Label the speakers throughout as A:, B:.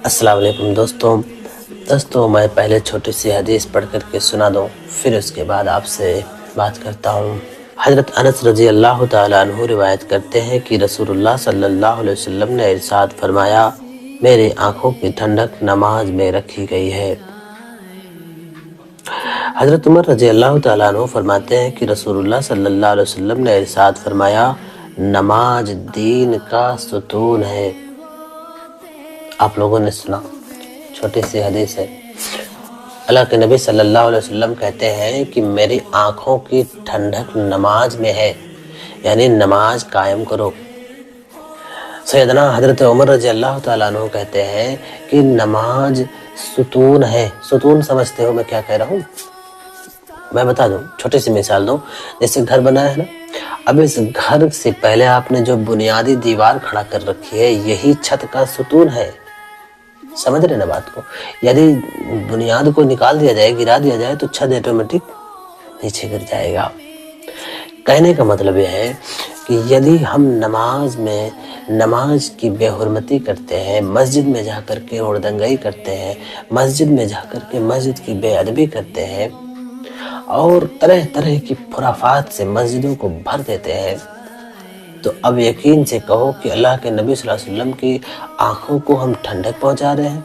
A: السلام علیکم دوستوں میں پہلے چھوٹی سی حدیث پڑھ کر کے سنا دوں، پھر اس کے بعد آپ سے بات کرتا ہوں۔ حضرت انس رضی اللہ تعالیٰ عنہ روایت کرتے ہیں کہ رسول اللہ صلی اللہ علیہ وسلم نے ارشاد فرمایا، میری آنکھوں کی ٹھنڈک نماز میں رکھی گئی ہے۔ حضرت عمر رضی اللہ تعالیٰ عنہ فرماتے ہیں کہ رسول اللہ صلی اللہ علیہ وسلم نے ارشاد فرمایا، نماز دین کا ستون ہے۔ آپ لوگوں نے سنا، چھوٹی سی حدیث ہے۔ اللہ کے نبی صلی اللہ علیہ وسلم کہتے ہیں کہ میری آنکھوں کی ٹھنڈک نماز میں ہے، یعنی نماز قائم کرو۔ سیدنا حضرت عمر رضی اللہ تعالیٰ عنہ کہتے ہیں کہ نماز ستون ہے۔ ستون سمجھتے ہو میں کیا کہہ رہا ہوں؟ میں بتا دوں، چھوٹی سی مثال دوں۔ جیسے گھر بنایا ہے نا، اب اس گھر سے پہلے آپ نے جو بنیادی دیوار کھڑا کر رکھی ہے، یہی چھت کا ستون ہے۔ سمجھ رہے نا بات کو؟ یعنی بنیاد کو نکال دیا جائے، گرا دیا جائے تو چھت آٹومیٹک نیچے گر جائے گا۔ کہنے کا مطلب یہ ہے کہ یدی ہم نماز کی بے حرمتی کرتے ہیں، مسجد میں جا کر کے ہردنگائی کرتے ہیں، مسجد میں جا کر کے مسجد کی بے ادبی کرتے ہیں اور طرح طرح کی خرافات سے مسجدوں کو بھر دیتے ہیں، تو اب یقین سے کہو کہ اللہ کے نبی صلی اللہ علیہ وسلم کی آنکھوں کو ہم ٹھنڈک پہنچا رہے ہیں۔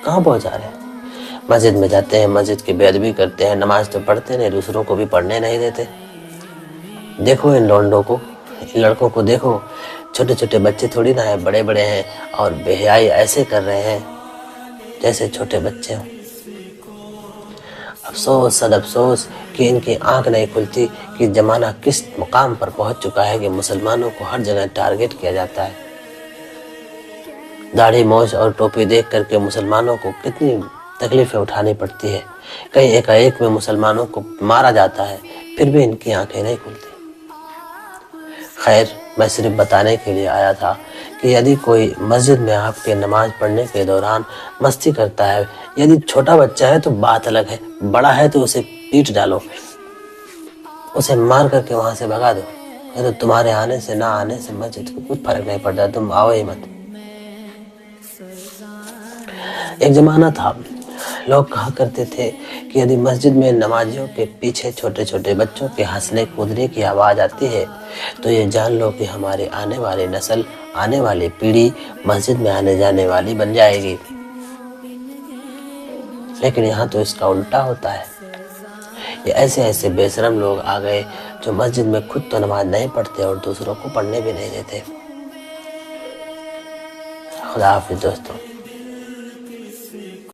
A: کہاں پہنچا رہے ہیں؟ مسجد میں جاتے ہیں، مسجد کی بے ادبی کرتے ہیں، نماز تو پڑھتے نہیں، دوسروں کو بھی پڑھنے نہیں دیتے۔ دیکھو ان لونڈوں کو، ان لڑکوں کو دیکھو، چھوٹے چھوٹے بچے تھوڑی نہ ہیں، بڑے بڑے ہیں، اور بے حیائی ایسے کر رہے ہیں جیسے چھوٹے بچے ہوں۔ افسوس صد افسوس کہ ان کی آنکھ نہیں کھلتی کہ زمانہ کس مقام پر پہنچ چکا ہے کہ مسلمانوں کو ہر جگہ ٹارگٹ کیا جاتا ہے۔ داڑھی موچھ اور ٹوپی دیکھ کر کے مسلمانوں کو کتنی تکلیفیں اٹھانی پڑتی ہے، کہیں ایک میں مسلمانوں کو مارا جاتا ہے، پھر بھی ان کی آنکھیں نہیں کھلتی۔ خیر، میں صرف بتانے کے لیے آیا تھا کہ یدی کوئی مسجد میں آپ کے نماز پڑھنے کے دوران مستی کرتا ہے، یدی چھوٹا بچہ ہے تو بات الگ ہے، بڑا ہے تو اسے پیٹ ڈالو، اسے مار کر کے وہاں سے بھگا دو، تو تمہارے آنے سے نہ آنے سے مسجد کو کچھ فرق نہیں پڑتا، تم آؤ ہی مت۔ ایک زمانہ تھا، لوگ کہا کرتے تھے کہ یدی مسجد میں نمازیوں کے پیچھے چھوٹے چھوٹے بچوں کے ہنسنے کودنے کی آواز آتی ہے تو یہ جان لو کہ ہماری آنے والی نسل، آنے والی پیڑھی مسجد میں آنے جانے والی بن جائے گی۔ لیکن یہاں تو اس کا الٹا ہوتا ہے، یہ ایسے بے شرم لوگ آ گئے جو مسجد میں خود تو نماز نہیں پڑھتے اور دوسروں کو پڑھنے بھی نہیں دیتے۔ خدا حافظ دوستوں۔